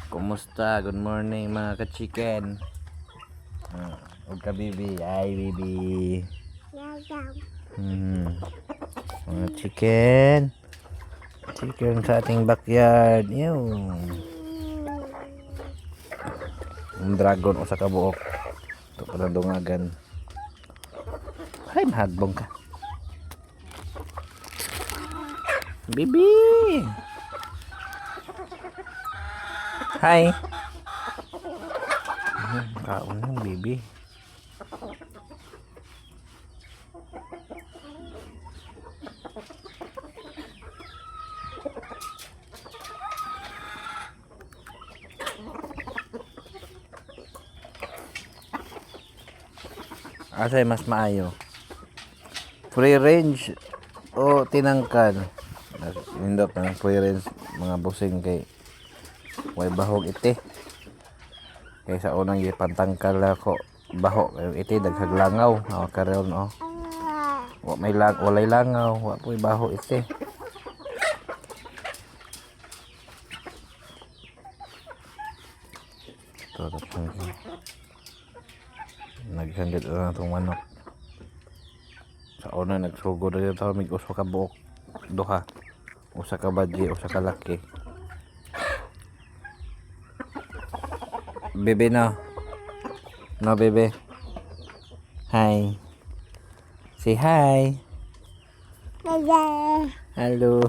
Kumusta? Good morning mga ka-chicken. Huwag ka bibi. Ay bibi. Mga chicken. Chicken sa ating backyard. Yung dragon o sa kabuok. Ito pala dungagan. Ay mahadbong ka. Bibi. Hi. Kaon ng bibi. Asay mas maayo? Free range o tinangkal? Nindot ng free range mga busing kay way bahog iti. Kaya sa unang ipantangkal ako baho iti daghag langaw. Karon walay langaw, wa po'y baho iti. Ito naghangad na itong manok. Sa una nagsugod na ito may uso ka buok duha, usa ka badji, usa ka laki. Bebe no bebe, hi, say hi. Hello.